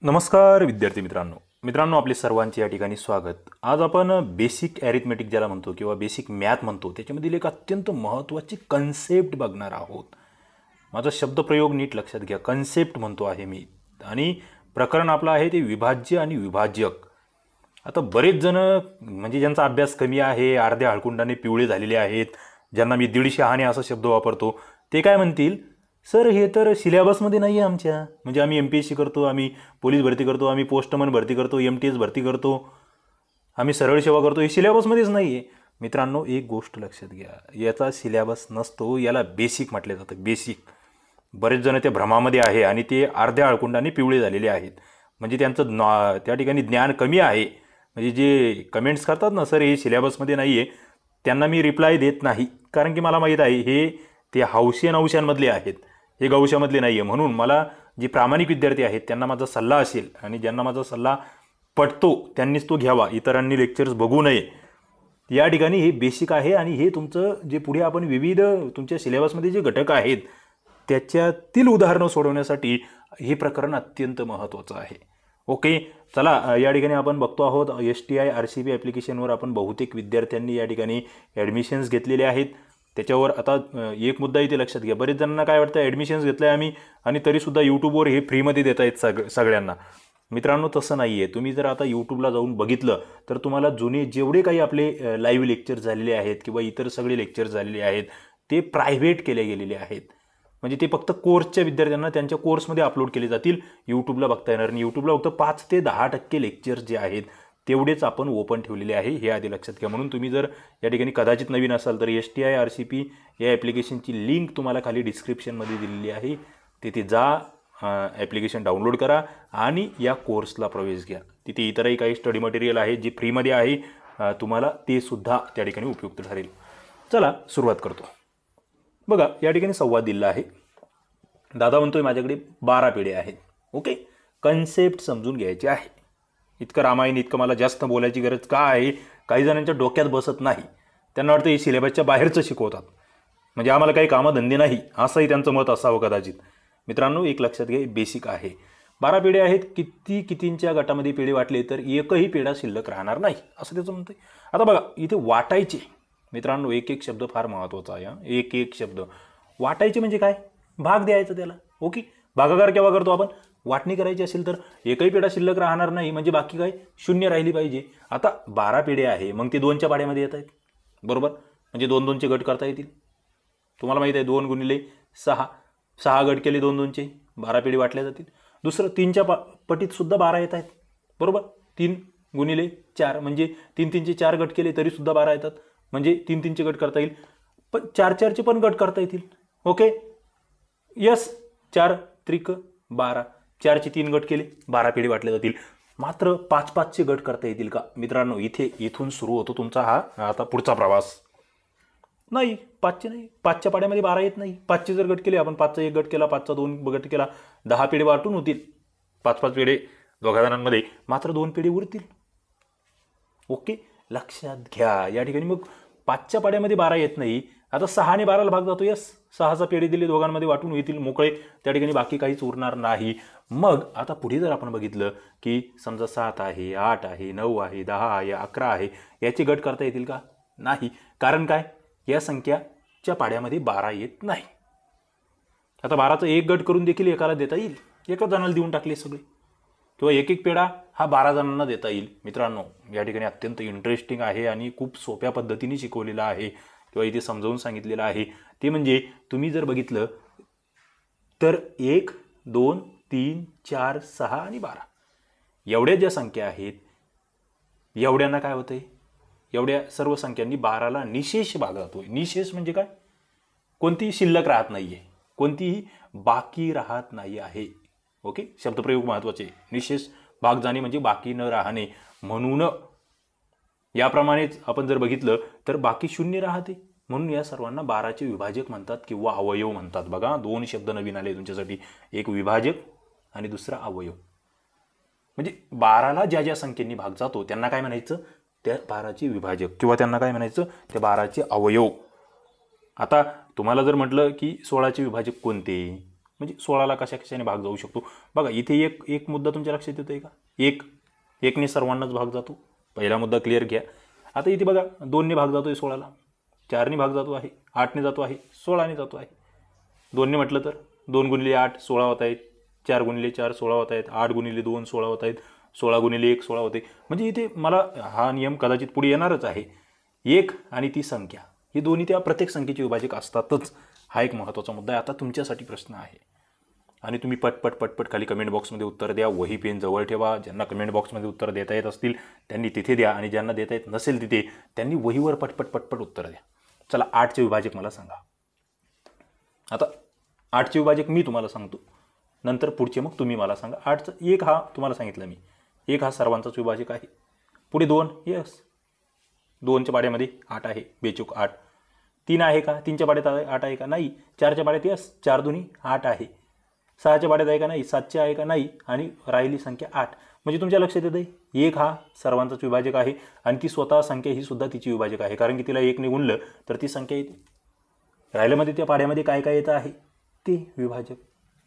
नमस्कार विद्यार्थी मित्रांनो आपले सर्वांचे या ठिकाणी स्वागत। आज आपण बेसिक ॲरिथमेटिक ज्याला म्हणतो किंवा बेसिक मॅथ म्हणतो त्याच्यामधील एक अत्यंत महत्त्वाची कन्सेप्ट बघणार आहोत। माझा शब्दप्रयोग नीट लक्षात घ्या, कन्सेप्ट म्हणतो आहे मी आणि प्रकरण आपलं आहे ते विभाज्य आणि विभाजक। आता बरेच जण म्हणजे ज्यांचा अभ्यास कमी आहे, अर्ध्या हळकुंडाने पिवळे झालेले आहेत, ज्यांना मी 150 हाने असा शब्द वापरतो, ते काय म्हणतील, सर हे तर सिलेबसमध्ये नाही आहे आमच्या, म्हणजे आम्ही MPSC करतो, आम्ही पोलीस भरती करतो, आम्ही पोस्टमन भरती करतो, MTS भरती करतो, आम्ही सरळ सेवा करतो, हे सिलेबसमध्येच नाही आहे। मित्रांनो एक गोष्ट लक्षात घ्या, याचा सिलेबस नसतो, याला बेसिक म्हटले जातं, बेसिक। बरेच जण त्या भ्रमामध्ये आहे आणि ते अर्ध्या हळकुंडाने पिवळे झालेले आहेत, म्हणजे त्यांचं त्या ठिकाणी ज्ञान कमी आहे। म्हणजे जे कमेंट्स करतात ना, सर हे सिलेबसमध्ये नाही आहे, त्यांना मी रिप्लाय देत नाही, कारण की मला माहीत आहे हे ते हौशी नवशांमधले आहेत, हे गौशामधले नाही आहे। म्हणून मला जे प्रामाणिक विद्यार्थी आहेत त्यांना माझा सल्ला असेल आणि ज्यांना माझा सल्ला पटतो त्यांनीच तो घ्यावा, इतरांनी लेक्चर्स बघू नये। या ठिकाणी हे बेसिक आहे आणि हे तुमचं जे पुढे आपण विविध तुमच्या सिलेबसमध्ये जे घटक आहेत त्याच्यातील उदाहरणं सोडवण्यासाठी हे प्रकरण अत्यंत महत्त्वाचं आहे। ओके, चला या ठिकाणी आपण बघतो आहोत STI RCB ॲप्लिकेशनवर आपण बहुतेक विद्यार्थ्यांनी या ठिकाणी ॲडमिशन्स घेतलेले आहेत। त्याच्यावर आता एक मुद्दा इथे लक्षात घ्या, बरेच जणांना काय वाटतं ॲडमिशन्स घेतलं आहे आम्ही आणि तरीसुद्धा यूट्यूबवर हे फ्रीमध्ये देत आहेत सगळ्यांना। मित्रांनो तसं नाही आहे। तुम्ही जर आता यूट्यूबला जाऊन बघितलं तर तुम्हाला जुने जेवढे काही आपले लाईव्ह लेक्चर झालेले आहेत किंवा इतर सगळे लेक्चर झालेले आहेत ते प्रायव्हेट केले गेलेले आहेत, म्हणजे ते फक्त कोर्सच्या विद्यार्थ्यांना त्यांच्या कोर्समध्ये अपलोड केले जातील, यूट्यूबला बघता येणार नाही। यूट्यूबला फक्त 5 ते 10% लेक्चर्स जे आहेत तेवढेच आपण ओपन ठेवलेले आहे, हे आधी लक्षात घ्या। म्हणून तुम्ही जर या ठिकाणी कदाचित नवीन असाल तर STI RCB या ॲप्लिकेशनची लिंक तुम्हाला खाली डिस्क्रिप्शनमध्ये दिलेली आहे, तिथे जा, ॲप्लिकेशन डाउनलोड करा आणि या कोर्सला प्रवेश घ्या। तिथे इतरही काही स्टडी मटेरियल आहे जे फ्रीमध्ये आहे, तुम्हाला ते सुद्धा त्या ठिकाणी उपयुक्त ठरेल। चला सुरुवात करतो। बघा या ठिकाणी संवाद दिला आहे, दादा म्हणतोय माझ्याकडे 12 पेढे आहेत। ओके, कन्सेप्ट समजून घ्यायचे आहे। इतकं रामायण इतकं मला जास्त बोलायची गरज का आहे, काही जणांच्या डोक्यात बसत नाही, त्यांना वाटतं हे सिलेबसच्या बाहेरचं शिकवतात, म्हणजे आम्हाला काही कामधंदे नाही असंही त्यांचं मत असावं कदाचित। मित्रांनो एक लक्षात घ्या, बेसिक आहे। 12 पेढे आहेत, कितींच्या गटामध्ये पेढे वाटले तर एकही पेढा शिल्लक राहणार नाही असं त्याचं म्हणतंय। आता बघा इथे वाटायचे, मित्रांनो एक एक शब्द फार महत्त्वाचा आहे, एक एक शब्द। वाटायचे म्हणजे काय, भाग द्यायचा त्याला। ओके, भागाकार केव्हा करतो आपण, वाटणी करायची असेल तर एकही पेढा शिल्लक राहणार नाही, म्हणजे बाकी काय शून्य राहिली पाहिजे। आता 12 पेढे आहे, मग ते 2च्या पाड्यामध्ये येत आहेत, बरोबर, म्हणजे 2-2चे गट करता येतील। तुम्हाला माहिती आहे 2 गुणिले 6, 6 गट केले 2-2चे, 12 पेढे वाटल्या जातील। दुसरं 3च्या पटीत सुद्धा 12 येत आहेत, बरोबर, 3 गुणिले 4 म्हणजे 3-3चे 4 गट केले तरी सुद्धा 12 येतात, म्हणजे 3-3चे गट करता येईल, पण 4-4चे पण गट करता येतील। ओके, यस, 4 त्रिक 12, 4चे 3 गट केले 12 पेढे वाटले जातील। मात्र 5-5चे गट करता येतील का? मित्रांनो इथून सुरू होतो तुमचा हा आता पुढचा प्रवास। नाही, 5चे नाही, 5च्या पाड्यामध्ये 12 येत नाही। 5चे जर गट केले आपण, 5चा 1 गट केला, 5चा 2 गट केला, 10 पेढे वाटून होतील, 5-5 पेढे दोघा जणांमध्ये, मात्र 2 पेढे उरतील। ओके, लक्षात घ्या या ठिकाणी मग 5च्या पाड्यामध्ये 12 येत नाही, आता 6ने 12ला भाग जातो, यस, 6चा पेढे दिले दोघांमध्ये वाटून येतील, मोकळे, त्या ठिकाणी बाकी काहीच उरणार नाही। मग आता पुढे जर आपण बघितलं की समजा 7 आहे, 8 आहे, 9 आहे, 10 आहे, 11 आहे, याचे गट करता येतील का? नाही, कारण काय, या संख्याच्या पाड्यामध्ये 12 येत नाही। आता 12चा 1 गट करून देखील एकाला देता येईल, एकाच जणाला देऊन टाकले सगळे, किंवा एक पेढा हा 12 जणांना देता येईल। मित्रांनो या ठिकाणी अत्यंत इंटरेस्टिंग आहे आणि खूप सोप्या पद्धतीने शिकवलेलं आहे किंवा इथे समजावून सांगितलेलं आहे। ते म्हणजे तुम्ही जर बघितलं तर 1, 2, 3, 4, 6 आणि 12 एवढ्या ज्या संख्या आहेत, एवढ्यांना काय होतंय, एवढ्या सर्व संख्यांनी 12ला निशेष भाग जातोय। निशेष म्हणजे काय, कोणतीही शिल्लक राहत नाहीये, कोणतीही बाकी राहत नाही आहे। ओके, शब्दप्रयोग महत्त्वाचे, निशेष भाग जाणे म्हणजे बाकी न राहणे। म्हणून याप्रमाणेच आपण जर बघितलं तर बाकी शून्य राहते, म्हणून या सर्वांना 12चे विभाजक म्हणतात किंवा अवयव म्हणतात। बघा 2 शब्द नवीन आले तुमच्यासाठी, एक विभाजक आणि दुसरा अवयव। म्हणजे 12ला ज्या ज्या संख्येने भाग जातो त्यांना काय म्हणायचं, त्या 12चे विभाजक, किंवा त्यांना काय म्हणायचं, त्या 12चे अवयव। आता तुम्हाला जर म्हटलं की 16चे विभाजक कोणते, म्हणजे 16ला कशा कशाने भाग जाऊ शकतो बघा. इथे एक मुद्दा तुमच्या लक्षात येतोय का? एकने सर्वांनाच भाग जातो. पहिला मुद्दा क्लिअर घ्या. आता इथे बघा 2ने भाग जातोय 16ला, 4ने भाग जातो आहे, 8ने जातो आहे, 16ने जातो आहे. 2ने म्हटलं तर 2 × 8 16 होत आहेत, 4 × 4 16 होत आहेत, 8 × 2 16 होत आहेत, 16 × 1 16 होते. म्हणजे इथे मला हा नियम कदाचित पुढे येणारच आहे. 1 आणि ती संख्या ही दोन्ही त्या प्रत्येक संख्येचे विभाजक असतातच. हा एक महत्त्वाचा मुद्दा आहे. आता तुमच्यासाठी प्रश्न आहे आणि तुम्ही पटपट खाली कमेंट बॉक्समध्ये उत्तर द्या. वही पेन जवळ ठेवा. ज्यांना कमेंट बॉक्समध्ये उत्तर देता येत असतील त्यांनी तिथे द्या आणि ज्यांना देता येत नसेल तिथे त्यांनी वहीवर पटपट उत्तर द्या. चला 8चे विभाजक मला सांगा. आता 8चे विभाजक मी तुम्हाला सांगतो, नंतर पुढचे मग तुम्ही मला सांगा. 8चा 1 हा तुम्हाला सांगितलं मी, 1 हा सर्वांचाच विभाजक आहे. पुढे 2 यस, 2च्या पाड्यामध्ये 8 आहे, बेचूक 8. 3 आहे का? 3च्या पाड्यात 8 आहे का? नाही. 4च्या पाड्यात यस, 4 2 8 आहे. 6च्या पाड्यात आहे का? नाही. 7चे आहे का? नाही. आणि राहिली संख्या 8. म्हणजे तुमच्या लक्षात येतं 1 हा सर्वांचाच विभाजक आहे आणि ती स्वतः संख्या ही सुद्धा तिची विभाजक आहे, कारण की तिला 1ने गुणलं तर ती संख्या येते. राहिल्यामध्ये त्या पाड्यामध्ये काय काय येतं आहे ते विभाजक.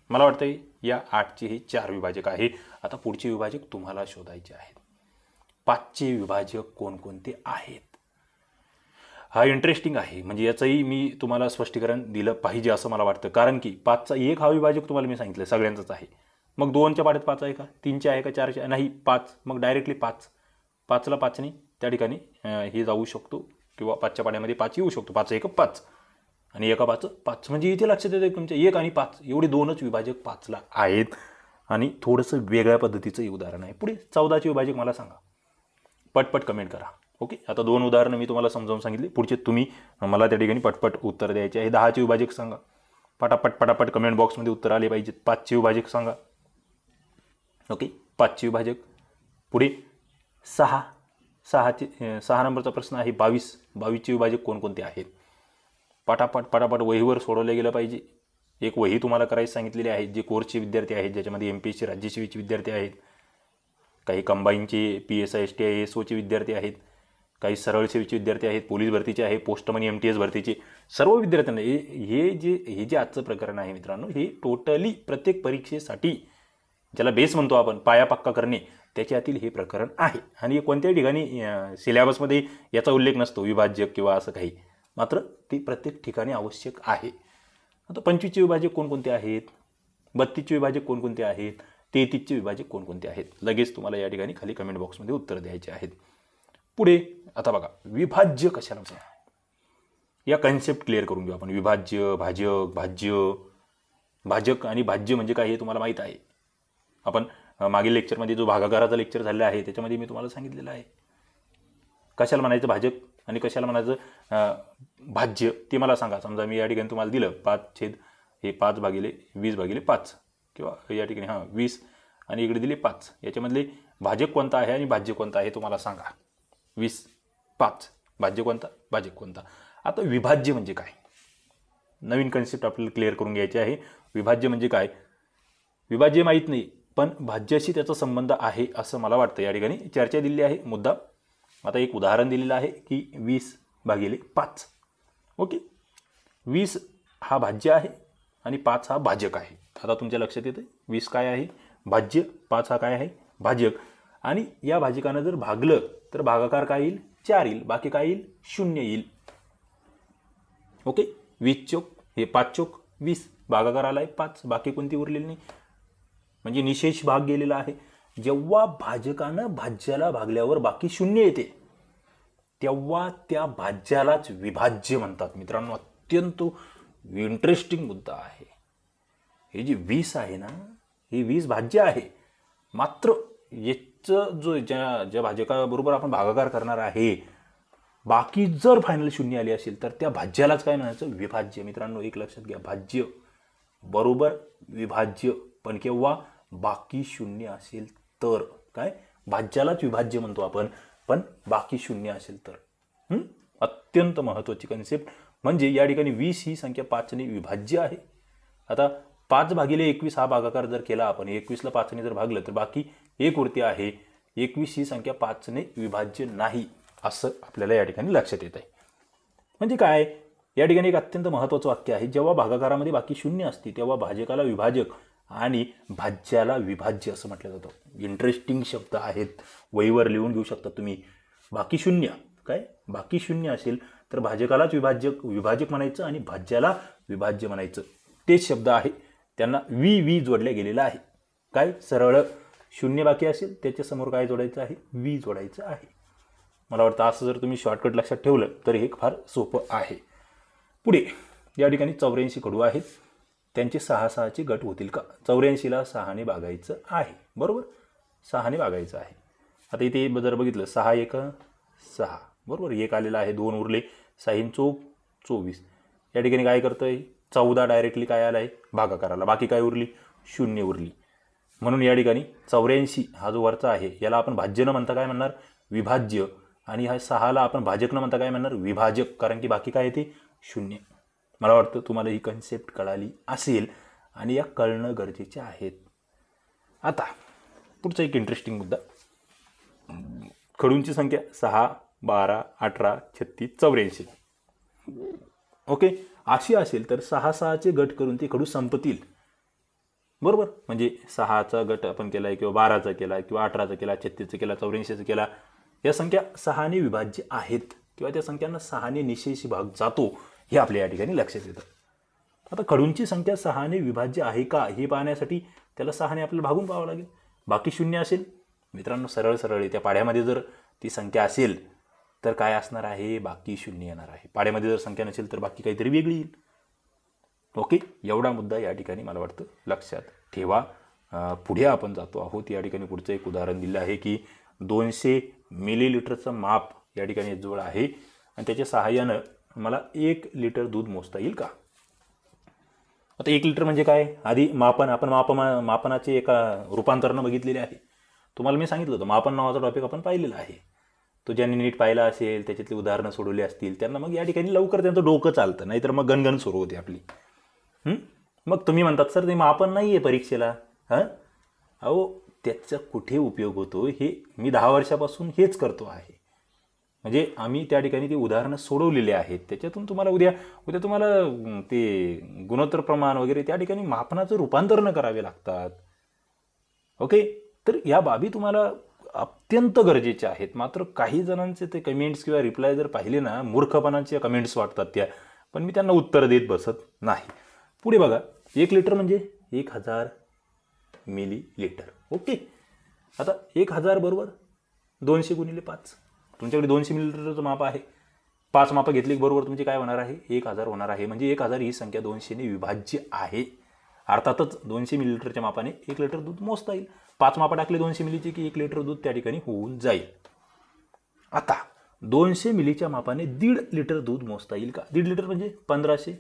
मला वाटतं या 8चे हे 4 विभाजक आहे. आता पुढचे विभाजक तुम्हाला शोधायचे आहेत. 5चे विभाजक कोणकोणते आहेत? हा इंटरेस्टिंग आहे. म्हणजे याचंही मी तुम्हाला स्पष्टीकरण दिलं पाहिजे असं मला वाटतं, कारण की 5चा 1 हा विभाजक तुम्हाला मी सांगितलं सगळ्यांचाच आहे. मग 2च्या पाड्यात 5 आहे का? 3चे आहे का? 4चे नाही. 5 मग डायरेक्टली 5ला 5ने त्या ठिकाणी हे जाऊ शकतो किंवा 5च्या पाड्यामध्ये 5 येऊ शकतो. 5 1 5 आणि 1 5 5. म्हणजे इथे लक्षात येतं तुमच्या 1 आणि 5 एवढे 2च विभाजक 5ला आहेत आणि थोडंसं वेगळ्या पद्धतीचं उदाहरण आहे. पुढे 14चे विभाजक मला सांगा. पटपट कमेंट करा. ओके. आता 2 उदाहरणं मी तुम्हाला समजावून सांगितली. पुढचे तुम्ही मला त्या ठिकाणी पटपट उत्तर द्यायचे आहे. 10चे विभाजक सांगा. पटापट कमेंट बॉक्समध्ये उत्तर आले पाहिजेत. 5चे विभाजक सांगा. ओके. 5चे विभाजक. पुढे 6 नंबरचा प्रश्न आहे 22चे विभाजक कोणकोणते आहेत? पटापट वहीवर सोडवले गेलं पाहिजे. एक वही तुम्हाला करायची सांगितलेली आहे. जे कोर्सचे विद्यार्थी आहेत, ज्याच्यामध्ये MPSC राज्यसेवेचे विद्यार्थी आहेत, काही कंबाईनचे PSI STI ASOचे विद्यार्थी आहेत, काही सरळ सेवेचे विद्यार्थी आहेत, पोलीस भरतीचे आहे, पोस्टमन MTS भरतीचे सर्व विद्यार्थ्यांना हे जे आजचं प्रकरण आहे मित्रांनो, हे टोटली प्रत्येक परीक्षेसाठी ज्याला बेस म्हणतो आपण, पाया पक्का करणे, त्याच्यातील हे प्रकरण आहे. आणि कोणत्याही ठिकाणी सिलेबसमध्ये याचा उल्लेख नसतो विभाज्य किंवा असं काही, मात्र ते प्रत्येक ठिकाणी आवश्यक आहे. आता 25चे विभाजक कोणकोणते आहेत? 32चे विभाजक कोणकोणते आहेत? 33चे विभाजक कोणकोणते आहेत? लगेच तुम्हाला या ठिकाणी खाली कमेंट बॉक्समध्ये उत्तर द्यायचे आहेत. पुढे आता बघा विभाज्य कशाला म्हणतात, या कन्सेप्ट क्लिअर करून घेऊ आपण. विभाज्य, भाजक आणि भाज्य म्हणजे काय हे तुम्हाला माहीत आहे. आपण मागील लेक्चरमध्ये जो भागाकाराचा लेक्चर झालेला आहे त्याच्यामध्ये मी तुम्हाला सांगितलेलं आहे. कशाला म्हणायचं भाजक आणि कशाला म्हणायचं भाज्य ते मला सांगा. समजा मी या ठिकाणी तुम्हाला दिलं 5/20/5 किंवा या ठिकाणी 20 आणि इकडे दिले 5, याच्यामधले भाजक कोणता आहे आणि भाज्य कोणता आहे तुम्हाला सांगा. 20 5 भाज्य कोणता, भाजक कोणता. आता विभाज्य म्हणजे काय, नवीन कन्सेप्ट आपल्याला क्लिअर करून घ्यायची आहे. विभाज्य म्हणजे काय, विभाज्य माहीत नाही पण भाज्याशी त्याचा संबंध आहे असं मला वाटतं. या ठिकाणी चर्चा दिलेली आहे मुद्दा. आता एक उदाहरण दिलेलं आहे की 20/5. ओके. 20 हा भाज्य आहे आणि 5 हा भाजक आहे. आता तुमच्या लक्षात येतं 20 काय आहे, भाज्य, 5 हा काय आहे, भाजक. आणि या भाजकानं जर भागलं तर भागाकार काय येईल, 4 येईल, बाकी काय येईल, 0 येईल. ओके. 20 चोक हे 5 चोक 20, भागाकार आला आहे 5, बाकी कोणती उरलेली नाही, म्हणजे निशेष भाग गेलेला आहे. जेव्हा भाजकानं भाज्याला भागल्यावर बाकी 0 येते तेव्हा त्या भाज्यालाच विभाज्य म्हणतात. मित्रांनो अत्यंत इंटरेस्टिंग मुद्दा आहे. हे जे 20 आहे ना, हे 20 भाज्य आहे, मात्र याचं जो ज्या भाजकाबरोबर आपण भागाकार करणार आहे बाकी जर फायनल 0 आली असेल तर त्या भाज्यालाच काय म्हणायचं, विभाज्य. मित्रांनो एक लक्षात घ्या, भाज्य बरोबर विभाज्य, पण केव्हा, बाकी 0 असेल तर. काय, भाज्यालाच विभाज्य म्हणतो आपण, पण बाकी 0 असेल तर. अत्यंत महत्त्वाची कन्सेप्ट. म्हणजे या ठिकाणी 20 ही संख्या 5ने विभाज्य आहे. आता 5/21 हा भागाकार जर केला आपण, 21ला 5ने जर भागलं तर बाकी 1 उरते आहे. 21 ही संख्या 5ने विभाज्य नाही असं आपल्याला या ठिकाणी लक्षात येत आहे. म्हणजे काय, या ठिकाणी एक अत्यंत महत्त्वाचं वाक्य आहे, जेव्हा भागाकारामध्ये बाकी शून्य असते तेव्हा भाजकाला विभाजक आणि भाज्याला विभाज्य असं म्हटलं जातं. इंटरेस्टिंग शब्द आहेत, वहीवर लिहून घेऊ शकता तुम्ही. बाकी शून्य, काय बाकी शून्य असेल तर भाजकालाच विभाजक म्हणायचं आणि भाज्याला विभाज्य म्हणायचं. तेच शब्द आहे, त्यांना वी जोडल्या गेलेला आहे. काय सरळ शून्य बाकी असेल त्याच्यासमोर काय जोडायचं आहे, वी जोडायचं आहे. मला वाटतं असं जर तुम्ही शॉर्टकट लक्षात ठेवलं तर हे फार सोपं आहे. पुढे या ठिकाणी 84 कडू आहेत, त्यांचे 6 गट होतील का? 84ला 6ने भागायचं आहे, बरोबर, 6ने भागायचं आहे. आता इथे जर बघितलं 6 1 6, बरोबर, 1 आलेला आहे, 2 उरले, 6 चोक 24. या ठिकाणी काय करतोय, 14 डायरेक्टली काय आला आहे भागाकाराला, बाकी काय उरली, शून्य उरली. म्हणून या ठिकाणी 84 हा जो वरचा आहे याला आपण भाज्य न म्हणता काय म्हणणार, विभाज्य, आणि हा 6ला आपण भाजक न म्हणता काय म्हणणार, विभाजक, कारण की बाकी काय येते, शून्य. मला वाटतं तुम्हाला ही कन्सेप्ट कळाली असेल आणि या कळणं गरजेचे आहेत. आता पुढचा एक इंटरेस्टिंग मुद्दा, खडूंची संख्या 6 12 18 36 84. ओके, अशी असेल तर 6 गट करून ते खडू संपतील, बरोबर. म्हणजे 6चा गट आपण केला किंवा 12चा केला किंवा 18चा केला, 36चा केला, 84चा केला, या संख्या 6ने विभाज्य आहेत किंवा त्या संख्यांना 6ने निशेषी भाग जातो हे आपल्या या ठिकाणी लक्षात येतं. आता खडूंची संख्या 6ने विभाज्य आहे का हे पाहण्यासाठी त्याला 6ने आपल्याला भागून पाहावं लागेल. बाकी शून्य असेल मित्रांनो, सरळ सरळ त्या पाढ्यामध्ये जर ती संख्या असेल तर काय असणार आहे, बाकी शून्य येणार आहे. पाढ्यामध्ये जर संख्या नसेल तर बाकी काहीतरी वेगळी येईल. ओके, एवढा मुद्दा या ठिकाणी मला वाटतं लक्षात ठेवा. पुढे आपण जातो आहोत. या ठिकाणी पुढचं एक उदाहरण दिलं आहे की 200 मिलीलिटरचं माप या ठिकाणी जवळ आहे आणि त्याच्या सहाय्यानं मला 1 लिटर दूध मोजता येईल का? आता 1 लिटर म्हणजे काय, आधी आपण मापनाचे एका रूपांतरण बघितलेले आहे. तुम्हाला मी सांगितलं होतं मापन नावाचा टॉपिक आपण पाहिलेला आहे. तो ज्यांनी नीट पाहिला असेल, त्याच्यातली उदाहरणं सोडवली असतील, त्यांना मग या ठिकाणी लवकर त्यांचं डोकं चालतं, नाहीतर मग गणगण सुरू होते आपली. मग तुम्ही म्हणतात सर ते मापन नाही आहे परीक्षेला. अहो त्याचा कुठे उपयोग होतो, हे मी 10 वर्षापासून हेच करतो आहे. म्हणजे आम्ही त्या ठिकाणी ते उदाहरणं सोडवलेले आहेत. त्याच्यातून तुम्हाला उद्या तुम्हाला ते गुणोत्तर प्रमाण वगैरे त्या ठिकाणी मापनाचं रूपांतरण करावे लागतात. ओके, तर या बाबी तुम्हाला अत्यंत गरजेच्या आहेत. मात्र काही जणांचे ते कमेंट्स किंवा रिप्लाय जर पाहिले ना, मूर्खपणाचे कमेंट्स वाटतात त्या, पण मी त्यांना उत्तर देत बसत नाही. पुढे बघा, 1 लिटर म्हणजे 1000 मिलीलिटर. ओके, आता 1000 बरोबर 200 गुणिले 5. तुमच्याकडे 200 मिलीलिटरचं माप आहे, 5 मापं घेतली बरोबर तुमचे काय होणार आहे, 1000 होणार आहे. म्हणजे 1000 ही संख्या 200ने विभाज्य आहे. अर्थातच 200 मिलीलिटरच्या मापाने 1 लिटर दूध मोजता येईल. 5 मापं टाकले 200 मिलीचे की 1 लिटर दूध त्या ठिकाणी होऊन जाईल. आता 200 मिलीच्या मापाने 1.5 लिटर दूध मोजता येईल का? 1.5 लिटर म्हणजे 1500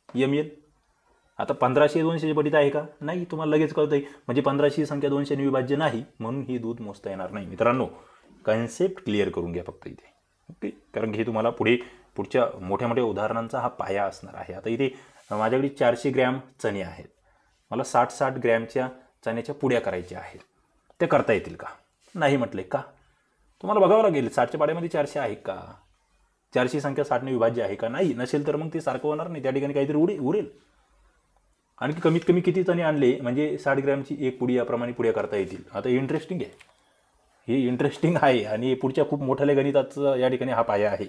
ml. आता 1500 200 पटीत आहे का? नाही. तुम्हाला लगेच कळतंय, म्हणजे 1500 ही संख्या 200ने विभाज्य नाही, म्हणून ही दूध मोजता येणार नाही. मित्रांनो, कन्सेप्ट क्लिअर करून घ्या फक्त इथे. ओके, कारण की हे तुम्हाला पुढच्या मोठ्या मोठ्या उदाहरणांचा हा पाया असणार आहे. आता इथे माझ्याकडे 400 ग्रॅम चणे आहेत, मला 60 ग्रॅमच्या चण्याच्या पुड्या करायच्या आहेत. ते करता येतील का? नाही म्हटले का? तुम्हाला बघावं लागेल 60च्या पाड्यामध्ये 400 आहे का, 400 संख्या 60ने विभाज्य आहे का? नाही. नसेल तर मग ते सारखं होणार नाही, त्या ठिकाणी काहीतरी उरेल. आणखी कमीत कमी किती चणे आणले म्हणजे 60 ग्रॅमची 1 पुडी याप्रमाणे पुड्या करता येतील. आता इंटरेस्टिंग आहे, हे इंटरेस्टिंग आहे आणि पुढच्या खूप मोठ्या गणिताचा या ठिकाणी हा पाया आहे.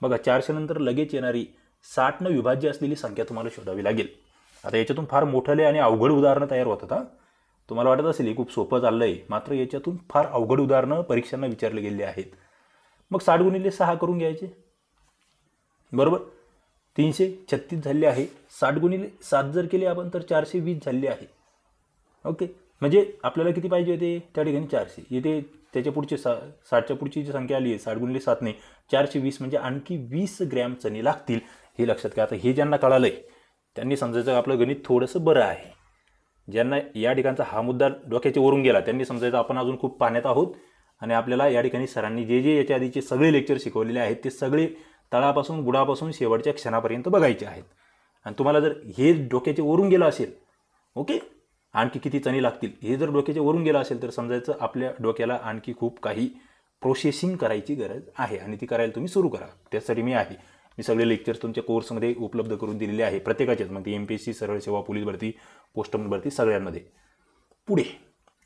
बघा, 400 नंतर लगेच येणारी 60 न विभाज्य असलेली संख्या तुम्हाला शोधावी लागेल. आता याच्यातून फार मोठले आणि अवघड उदाहरणं तयार होतात. तुम्हाला वाटत असेल हे खूप सोपं चाललंय, मात्र याच्यातून फार अवघड उदाहरणं परीक्षांना विचारले गेले आहेत. मग 60 गुणिले 6 करून घ्यायचे, बरोबर, 336 झाले आहे. 60 गुणिले 7 जर केले आपण तर 420 झाले आहे. ओके, म्हणजे आपल्याला किती पाहिजे होते त्या ठिकाणी 400. येते त्याच्या पुढचे 60च्या पुढची जी संख्या आली आहे 60 गुणिले 7ने 420, म्हणजे आणखी 20 ग्रॅम चणे लागतील. हे लक्षात घ्या. आता हे ज्यांना कळालंय त्यांनी समजायचं आपलं गणित थोडंसं बरं आहे. ज्यांना या ठिकाणचा हा मुद्दा डोक्याच्या वरून गेला त्यांनी समजायचं आपण अजून खूप पाण्यात आहोत आणि आपल्याला या ठिकाणी सरांनी जे याच्या आधीचे सगळे लेक्चर शिकवलेले आहेत ते सगळे तळापासून बुडापासून शेवटच्या क्षणापर्यंत बघायचे आहेत. आणि तुम्हाला जर हे डोक्याच्या वरून गेलं असेल, ओके, आणखी किती चणे लागतील हे जर डोक्याच्या वरून गेलं असेल तर समजायचं आपल्या डोक्याला आणखी खूप काही प्रोसेसिंग करायची गरज आहे आणि ती करायला तुम्ही सुरू करा. त्यासाठी मी आहे. मी सगळे लेक्चर्स तुमच्या कोर्समध्ये उपलब्ध करून दिलेले आहे प्रत्येकाचेच, मग ती MPSC, सरळ सेवा, पोलीस भरती, पोस्टमन भरती सगळ्यांमध्ये. पुढे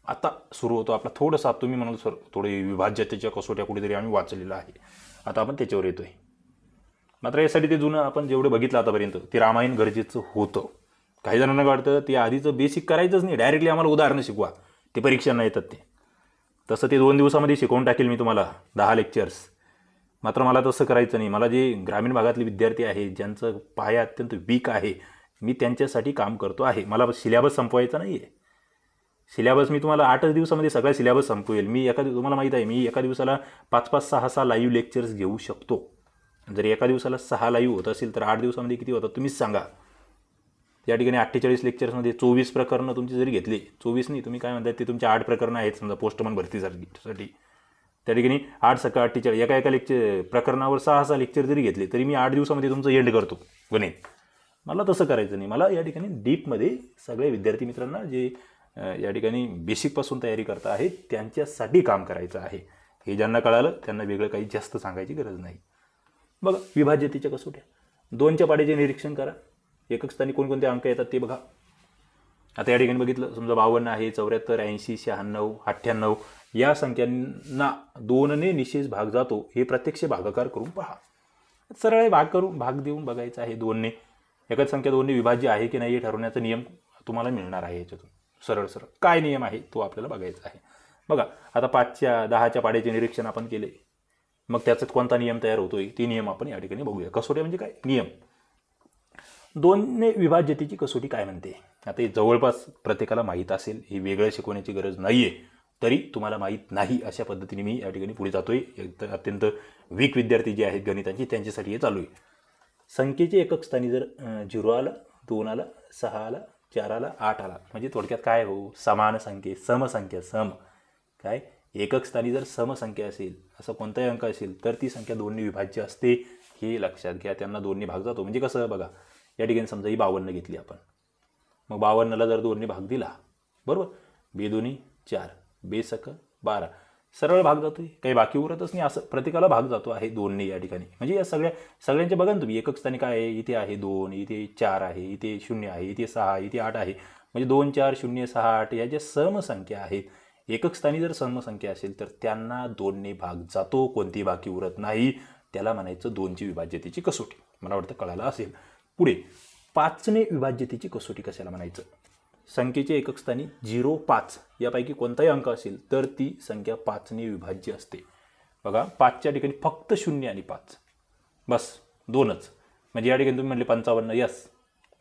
आता सुरू होतो आपला थोडंसं, तुम्ही म्हणाल सर थोडे विभाज्यतेच्या कसोट्या कुठेतरी आम्ही वाचलेलं आहे, आता आपण त्याच्यावर येतोय. मात्र यासाठी ते जुनं आपण जेवढं बघितलं आतापर्यंत ते रामायण गरजेचं होतं. काही जणांना वाटतं ते आधीचं बेसिक करायचंच नाही, डायरेक्टली आम्हाला उदाहरणं शिकवा, ते परीक्षांना येतात ते. तसं ते 2 दिवसामध्ये शिकवून टाकेल मी तुम्हाला 10 लेक्चर्स. मात्र मला तसं करायचं नाही. मला जे ग्रामीण भागातले विद्यार्थी आहेत ज्यांचं पाया अत्यंत वीक आहे, मी त्यांच्यासाठी काम करतो आहे. मला सिलेबस संपवायचा नाही आहे. सिलेबस मी तुम्हाला 8च दिवसामध्ये सगळा सिलेबस संपवेल. मी तुम्हाला माहीत आहे, मी एका दिवसाला 5-5, 6-6 लाईव्ह लेक्चर्स घेऊ शकतो. जर एका दिवसाला 6 लाईव्ह होत असेल तर 8 दिवसामध्ये किती होतात तुम्हीच सांगा. या ठिकाणी 48 लेक्चर्समध्ये 24 प्रकरणं तुमची जरी घेतली, 24 नाही तुम्ही काय म्हणतात ते तुमचे 8 प्रकरणं आहेत समजा पोस्टमन भरतीसाठी, त्या ठिकाणी 8 × 48 एका लेक्चर प्रकरणावर 6-6 लेक्चर जरी घेतले तरी मी 8 दिवसामध्ये तुमचं एंड करतो गणित. मला तसं करायचं नाही. मला या ठिकाणी डीपमध्ये सगळे विद्यार्थी मित्रांना जे या ठिकाणी बेसिकपासून तयारी करता आहेत त्यांच्यासाठी काम करायचं आहे. हे ज्यांना कळालं त्यांना वेगळं काही जास्त सांगायची गरज नाही. बघा विभाज्यतेच्या कसोट्या, 2च्या पाड्याचे निरीक्षण करा. एकक स्थानी कोणकोणते अंक येतात ते बघा. आता या ठिकाणी बघितलं समजा 52 आहे, 74, 80, 96, 98 या संख्यांना 2ने निशेष भाग जातो हे प्रत्यक्ष भागाकार करून पहा. सरळ भाग देऊन बघायचं आहे 2ने. एकच संख्या 2ने विभाज्य आहे की नाही हे ठरवण्याचा नियम तुम्हाला मिळणार आहे याच्यातून. सरळ काय नियम आहे तो आपल्याला बघायचा आहे. बघा आता 5च्या 10च्या पाड्याचे निरीक्षण आपण केले, मग त्याच्यात कोणता नियम तयार होतोय ते नियम आपण या ठिकाणी बघूया. कसोट्या म्हणजे काय नियम. 2ने विभाज्यतेची कसोटी काय म्हणते. आता हे जवळपास प्रत्येकाला माहीत असेल, हे वेगळं शिकवण्याची गरज नाही आहे. तरी तुम्हाला माहीत नाही अशा पद्धतीने मी या ठिकाणी पुढे जातोय. अत्यंत वीक विद्यार्थी जे आहेत गणितांची त्यांच्यासाठी हे चालू आहे. संख्येचे एकक स्थानी जर 0 आला, 2 आला, 6 आला, 4 आला, 8 आला, म्हणजे थोडक्यात काय हो, समान संख्ये, समसंख्या, काय एकक स्थानी जर समसंख्या असेल, असं कोणताही अंक असेल तर ती संख्या 2ने विभाज्य असते हे लक्षात घ्या. त्यांना 2ने भाग जातो. म्हणजे कसं बघा, या ठिकाणी समजा ही 52 घेतली आपण, मग 52ला जर 2ने भाग दिला, बरोबर, 2×2 4, 2×6 12, सरळ भाग जातोय, काही बाकी उरतच नाही. असं प्रत्येकाला भाग जातो आहे 2ने या ठिकाणी. म्हणजे या सगळ्यांचे बघा ना तुम्ही, एकक स्थानी काय आहे, इथे आहे 2, इथे 4 आहे, इथे 0 आहे, इथे 6, इथे 8 आहे. म्हणजे 2 4 0 6 8 या ज्या समसंख्या आहेत, एकक स्थानी जर समसंख्या असेल तर त्यांना 2ने भाग जातो, कोणती बाकी उरत नाही. त्याला म्हणायचं 2ची विभाज्यतेची कसोटी. मला वाटतं कळालं असेल. पुढे 5ने विभाज्यतेची कसोटी कशाला म्हणायचं. संख्येचे एकक स्थानी 0 5 यापैकी कोणताही अंक असेल तर ती संख्या 5ने विभाज्य असते. बघा 5च्या ठिकाणी फक्त 0 आणि 5, बस 2च. म्हणजे या ठिकाणी तुम्ही म्हटले 55 यस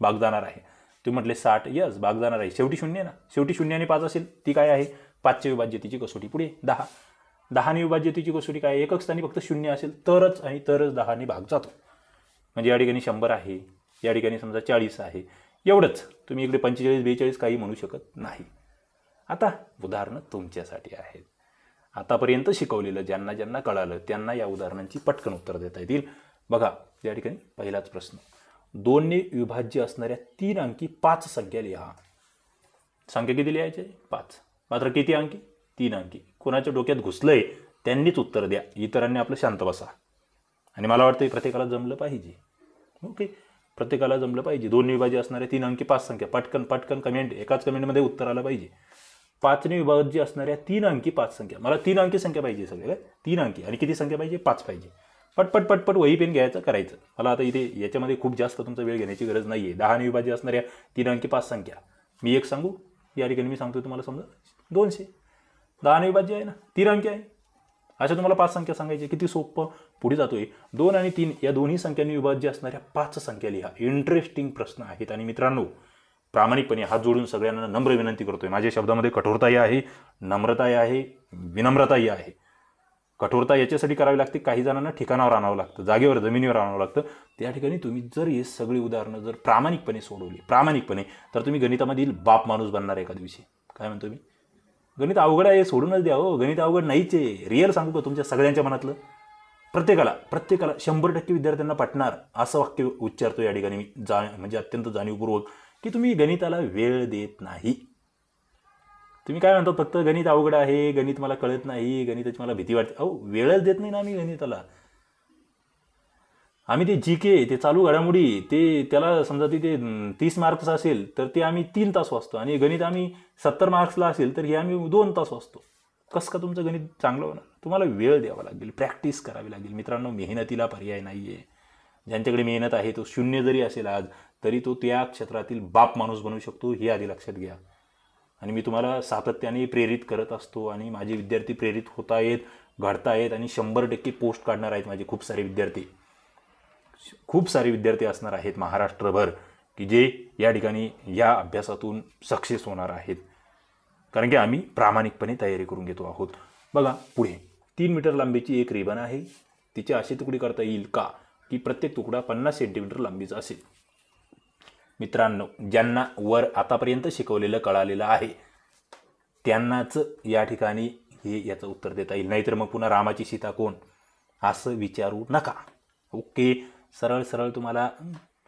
भाग जाणार आहे, तुम्ही म्हटले 60 यस भाग जाणार आहे. शेवटी 0 ना, शेवटी 0 आणि 5 असेल ती काय आहे 5च्या विभाज्यतेची कसोटी. पुढे 10ने विभाज्यतेची कसोटी काय, एकक स्थानी फक्त 0 असेल तरच आणि तरच 10ने भाग जातो. म्हणजे या ठिकाणी 100 आहे, या ठिकाणी समजा 40 आहे, एवढंच. तुम्ही इकडे 45 42 काही म्हणू शकत नाही. आता उदाहरणं तुमच्यासाठी आहेत. आतापर्यंत शिकवलेलं ज्यांना ज्यांना कळालं त्यांना या उदाहरणांची पटकन उत्तर देता येतील. बघा या ठिकाणी पहिलाच प्रश्न, 2ने विभाज्य असणाऱ्या 3 अंकी 5 संख्या लिहा. संख्या किती लिहायचे 5, मात्र किती अंकी 3 अंकी. कोणाच्या डोक्यात घुसलंय त्यांनीच उत्तर द्या, इतरांनी आपलं शांत बसा. आणि मला वाटतं प्रत्येकाला जमलं पाहिजे. ओके, प्रत्येकाला जमलं पाहिजे. 2ने विभाज्य असणाऱ्या 3 अंकी 5 संख्या, पटकन कमेंट, एकाच कमेंटमध्ये उत्तर आलं पाहिजे. 5ने विभाज्य असणाऱ्या 3 अंकी 5 संख्या, मला 3 अंकी संख्या पाहिजे सगळे काय, 3 अंकी. आणि किती संख्या पाहिजे 5 पाहिजे. पटपट वही पेन घ्यायचं करायचं. मला आता इथे याच्यामध्ये खूप जास्त तुमचा वेळ घेण्याची गरज नाही आहे. 10ने विभाज्य असणाऱ्या 3 अंकी 5 संख्या, मी एक सांगू, या ठिकाणी मी सांगतो तुम्हाला समजा 200. 10ने विभाज्य आहे ना, 3 अंकी आहे, अशा तुम्हाला 5 संख्या सांगायची. किती सोपं. पुढे जातोय, 2 आणि 3 या दोन्ही संख्यांनी विभाज्य असणाऱ्या 5 संख्या लिहा. इंटरेस्टिंग प्रश्न आहेत. आणि मित्रांनो प्रामाणिकपणे हात जोडून सगळ्यांना नम्र विनंती करतोय, माझ्या शब्दामध्ये कठोरताही आहे, नम्रताही आहे, विनम्रताही आहे. कठोरता याच्यासाठी करावी लागते, काही जणांना ठिकाणावर आणावं लागतं, जागेवर जमिनीवर आणावं लागतं. त्या ठिकाणी तुम्ही जर हे सगळी उदाहरणं जर प्रामाणिकपणे सोडवली तर तुम्ही गणितामधील बाप माणूस बनणार एका दिवशी. काय म्हणतो मी, गणित अवघड आहे सोडूनच द्या हो, गणित अवघड नाहीच आहे. रिअल सांगू का तुमच्या सगळ्यांच्या मनातलं, प्रत्येकाला 100% विद्यार्थ्यांना पटणार असं वाक्य उच्चारतो या ठिकाणी मी, म्हणजे अत्यंत जाणीवपूर्वक, की तुम्ही गणिताला वेळ देत नाही. तुम्ही काय म्हणतो, फक्त गणित अवघड आहे, गणित मला कळत नाही, गणिताची मला भीती वाटते. अहो वेळच देत नाही ना मी गणिताला. आम्ही ते जी के, ते चालू घडामोडी, ते त्याला समजा तिथे 30 मार्क्स असेल तर ते आम्ही 3 तास वाचतो, आणि गणित आम्ही 70 मार्क्सला असेल तर हे आम्ही 2 तास वाचतो. कसं का तुमचं गणित चांगलं होणार? तुम्हाला वेळ द्यावा लागेल, प्रॅक्टिस करावी लागेल. मित्रांनो, मेहनतीला पर्याय नाही आहे. ज्यांच्याकडे मेहनत आहे तो शून्य जरी असेल आज, तरी तो त्या क्षेत्रातील बाप माणूस बनू शकतो, हे आधी लक्षात घ्या. आणि मी तुम्हाला सातत्याने प्रेरित करत असतो, आणि माझे विद्यार्थी प्रेरित होत आहेत, घडतायत, आणि 100% पोस्ट काढणार आहेत माझे खूप सारे विद्यार्थी असणार आहेत महाराष्ट्रभर, की जे या ठिकाणी या अभ्यासातून सक्सेस होणार आहेत. कारण की आम्ही प्रामाणिकपणे तयारी करून घेतो आहोत. बघा पुढे, 3 मीटर लांबीची एक रिबन आहे. तिचे असे तुकडे करता येईल का की प्रत्येक तुकडा 50 सेंटीमीटर लांबीचा असेल. मित्रांनो, ज्यांना वर आतापर्यंत शिकवलेलं कळालेलं आहे त्यांनाच या ठिकाणी याचं उत्तर देता येईल. नाहीतर मग पुन्हा रामाची सीता कोण असं विचारू नका. ओके, सरळ सरळ तुम्हाला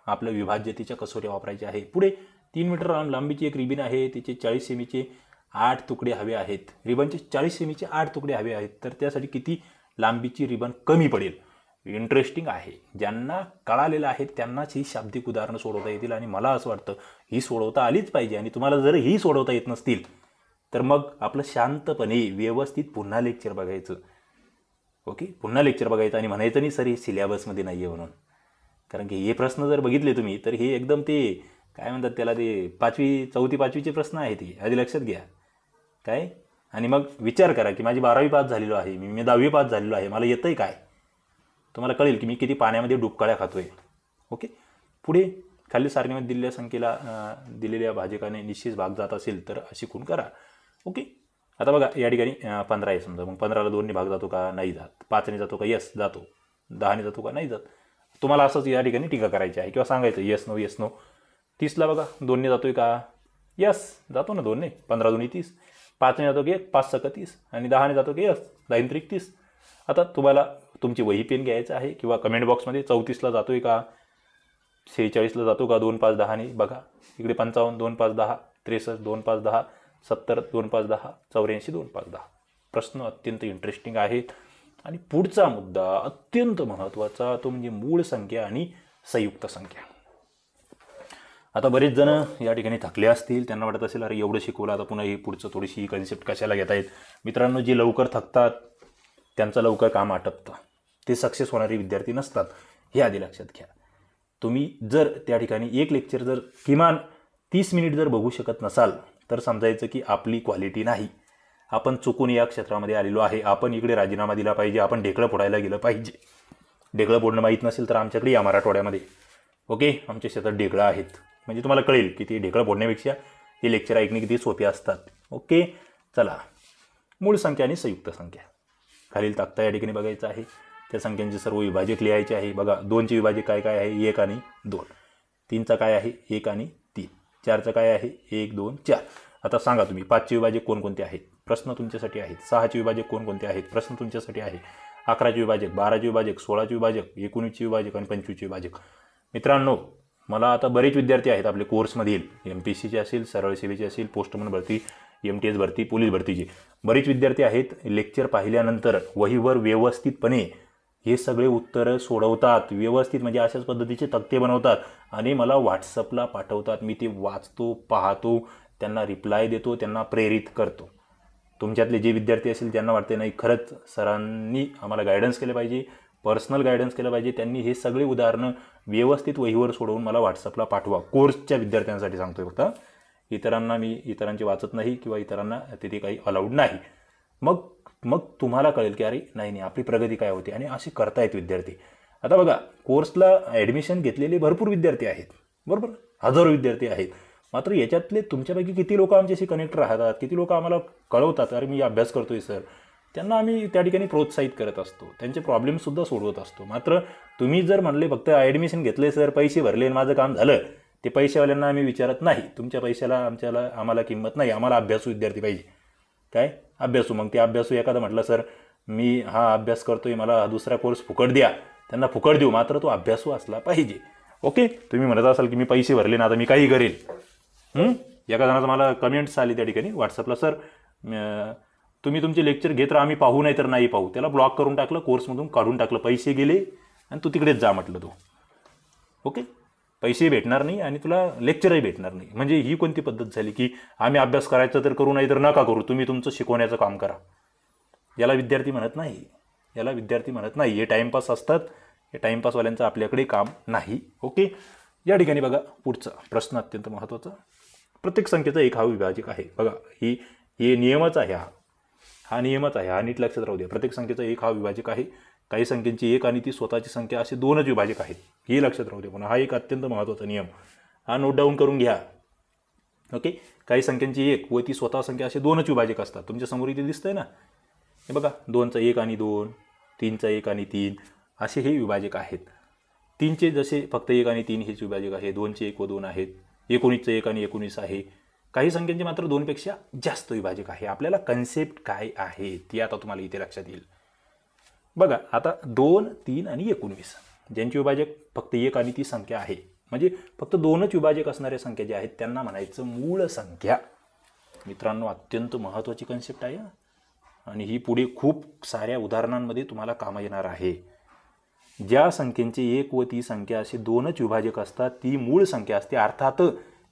आपलं विभाज्यतेच्या कसोट्या वापरायच्या आहे. पुढे 3 मीटर लांबीची एक रिबन आहे. तिचे 40 सेमीचे 8 तुकडे हवे आहेत. रिबनचे 40 सेमीचे 8 तुकडे हवे आहेत, तर त्यासाठी किती लांबीची रिबन कमी पडेल? इंटरेस्टिंग आहे. ज्यांना कळालेलं आहे त्यांनाच ही शाब्दिक उदाहरणं सोडवता येतील, आणि मला असं वाटतं ही सोडवता आलीच पाहिजे. आणि तुम्हाला जर ही सोडवता येत नसतील तर मग आपलं शांतपणे व्यवस्थित पुन्हा लेक्चर बघायचं. ओके, पुन्हा लेक्चर बघायचं आणि म्हणायचं नाही सर हे सिलेबसमध्ये नाही आहे म्हणून. कारण की हे प्रश्न जर बघितले तुम्ही तर हे एकदम ते काय म्हणतात त्याला, ते 4वी 5वीचे प्रश्न आहेत. ते आधी लक्षात घ्या काय, आणि मग विचार करा की माझी 12वी पास झालेलो आहे, मी 10वी पास झालेलो आहे, मला येतंय काय? तुम्हाला कळेल की मी किती पाण्यामध्ये डुबकाळ्या खातोय. ओके, पुढे खालील सारणीमध्ये दिलेल्या संख्येला दिलेल्या भाजकाने निश्चित भाग जात असेल तर अशी खूण करा. ओके, आता बघा या ठिकाणी 15 आहे समजा, मग 15ला 2ने भाग जातो का? नाही जात. 5ने जातो का? यस जातो. 10ने जातो का? नाही जात. तुम्हाला असंच या ठिकाणी टीका करायची आहे किंवा सांगायचं येस नो येस नो. 30ला बघा 2ने जातोय का? यस जातो ना 2ने. 15 2 30. 5ने जातो की 5 6 30, आणि 10ने जातो की यस 10 3 30. आता तुम्हाला तुमची वही पेन घ्यायचं आहे किंवा कमेंट बॉक्समध्ये 34ला जातोय का, 46ला जातो का 2 5 10ने बघा. इकडे 55 2 5 10, 63 2 5 10, 70 2 5 10, 84 2 5 10. प्रश्न अत्यंत इंटरेस्टिंग आहेत. आणि पुढचा मुद्दा अत्यंत महत्त्वाचा, तो म्हणजे मूळ संख्या आणि संयुक्त संख्या. आता बरेच जण या ठिकाणी थकले असतील, त्यांना वाटत असेल अरे एवढं शिकवलं, आता पुन्हा ही पुढचं थोडीशी ही कन्सेप्ट कशाला घेता येत. मित्रांनो, जे लवकर थकतात त्यांचं लवकर काम आटपतं, ते सक्सेस होणारे विद्यार्थी नसतात, हे आधी लक्षात घ्या. तुम्ही जर त्या ठिकाणी एक लेक्चर जर किमान 30 मिनिट जर बघू शकत नसाल तर समजायचं की आपली क्वालिटी नाही, आपण चुकून या क्षेत्रामध्ये आलेलो आहे, आपण इकडे राजीनामा दिला पाहिजे, आपण ढेकळं फोडायला गेलं पाहिजे. ढेकळं फोडणं माहीत नसेल तर आमच्याकडे या मराठवाड्यामध्ये ओके आमच्या शेतात ढेकळं आहेत, म्हणजे तुम्हाला कळेल की ते ढेकळं फोडण्यापेक्षा हे लेक्चर ऐकणे किती सोपे असतात. ओके, चला, मूळ संख्या आणि संयुक्त संख्या खालील तक्ता या ठिकाणी बघायचा आहे. त्या संख्यांचे सर्व विभाजक लिहायचे आहे. बघा 2चे विभाजक काय काय आहे? 1 आणि 2. 3चा काय आहे? 1 आणि 3. 4चा काय आहे? 1 2 4. आता सांगा तुम्ही 5चे विभाजक कोणकोणते आहेत? प्रश्न तुमच्यासाठी आहेत. 6चे विभाजक कोणकोणते आहेत? प्रश्न तुमच्यासाठी आहे. 11चे विभाजक, 12चे विभाजक, 16चे विभाजक, 19चे विभाजक आणि 25चे विभाजक. मित्रांनो, मला आता बरेच विद्यार्थी आहेत आपले कोर्समधील, MPSCचे असेल, सरळ सेवेचे असेल, पोस्टमन भरती, MTS भरती, पोलीस भरतीचे बरेच विद्यार्थी आहेत. लेक्चर पाहिल्यानंतर वहीवर व्यवस्थितपणे हे सगळे उत्तरं सोडवतात, व्यवस्थित म्हणजे अशाच पद्धतीचे तक्ते बनवतात आणि मला व्हॉट्सअपला पाठवतात. मी ते वाचतो, पाहतो, त्यांना रिप्लाय देतो, त्यांना प्रेरित करतो. तुमच्यातले जे विद्यार्थी असेल ज्यांना वाटते नाही खरंच सरांनी आम्हाला गायडन्स केलं पाहिजे, पर्सनल गायडन्स केलं पाहिजे, त्यांनी हे सगळे उदाहरणं व्यवस्थित वहीवर सोडवून मला व्हॉट्सअपला पाठवा. कोर्सच्या विद्यार्थ्यांसाठी सांगतोय फक्त, इतरांना मी इतरांचे वाचत नाही किंवा इतरांना तिथे काही अलाउड नाही. मग तुम्हाला कळेल की अरे नाही आपली प्रगती काय होते आणि असे करतायत विद्यार्थी. आता बघा, कोर्सला ॲडमिशन घेतलेले भरपूर विद्यार्थी आहेत, बरोबर, हजारो विद्यार्थी आहेत. मात्र याच्यातले तुमच्यापैकी किती लोक आमच्याशी कनेक्ट राहतात, किती लोक आम्हाला कळवतात अरे मी अभ्यास करतोय सर, त्यांना आम्ही त्या ठिकाणी प्रोत्साहित करत असतो, त्यांचे प्रॉब्लेमसुद्धा सोडवत असतो. मात्र तुम्ही जर म्हणले फक्त ॲडमिशन घेतले सर, पैसे भरले, माझं काम झालं, ते पैशावाल्यांना आम्ही विचारत नाही. तुमच्या पैशाला आम्हाला किंमत नाही, आम्हाला अभ्यासू विद्यार्थी पाहिजे. काय अभ्यासू? मग ते अभ्यासू एखादा म्हटलं सर मी हा अभ्यास करतोय, मला दुसरा कोर्स फुकट द्या, त्यांना फुकट देऊ, मात्र तो अभ्यासू असला पाहिजे. ओके, तुम्ही म्हणत असाल की मी पैसे भरले ना आता मी काही करेल. एका जणाचं मला कमेंट्स आली त्या ठिकाणी व्हॉट्सअपला, सर तुम्ही तुमचे लेक्चर घेत राहा, आम्ही पाहू नाही तर नाही पाहू. त्याला ब्लॉक करून टाकलं, कोर्समधून काढून टाकलं, पैसे गेले आणि तू तिकडेच जा म्हटलं तू. ओके, पैसे भेटणार नाही आणि तुला लेक्चरही भेटणार नाही. म्हणजे ही कोणती पद्धत झाली की आम्ही अभ्यास करायचं तर करू, नाही तर नका करू, तुम्ही तुमचं शिकवण्याचं काम करा. याला विद्यार्थी म्हणत नाही, याला विद्यार्थी म्हणत नाही. हे टाईमपास असतात, हे टाईमपासवाल्यांचं आपल्याकडे काम नाही. ओके, या ठिकाणी बघा पुढचा प्रश्न अत्यंत महत्त्वाचा. प्रत्येक संख्येचा एक हा विभाजक आहे. बघा हे नियमच आहे, हा नियमच आहे, हा नीट लक्षात राहू द्या. प्रत्येक संख्येचा एक हा विभाजक आहे. काही संख्यांची एक आणि ती स्वतःची संख्या असे दोनच विभाजक आहेत, हे लक्षात राहू द्या. पुन्हा हा एक अत्यंत महत्त्वाचा नियम, हा नोट डाऊन करून घ्या. ओके, काही संख्यांची एक व ती स्वतः संख्या असे दोनच विभाजक असतात. तुमच्या समोर इथे दिसतंय ना, हे बघा 2चा 1 आणि 2, 3चा 1 आणि 3 असे हे विभाजक आहेत. 3चे जसे फक्त 1 आणि 3 हेच विभाजक आहे, 2चे 1 व 2 आहेत, 19चं 1 आणि 19 आहे. काही संख्यांचे मात्र 2पेक्षा जास्त विभाजक आहे. आपल्याला कन्सेप्ट काय आहे ती आता तुम्हाला इथे लक्षात येईल. बघा आता 2, 3 आणि 19 ज्यांची विभाजक फक्त 1 आणि ती संख्या आहे, म्हणजे फक्त 2च विभाजक असणाऱ्या संख्या ज्या आहेत त्यांना म्हणायचं मूळ संख्या. मित्रांनो, अत्यंत महत्त्वाची कन्सेप्ट आहे आणि ही पुढे खूप साऱ्या उदाहरणांमध्ये तुम्हाला कामा येणार आहे. ज्या संख्येचे एक व ती संख्या असे 2च विभाजक असतात ती मूळ संख्या असते. अर्थात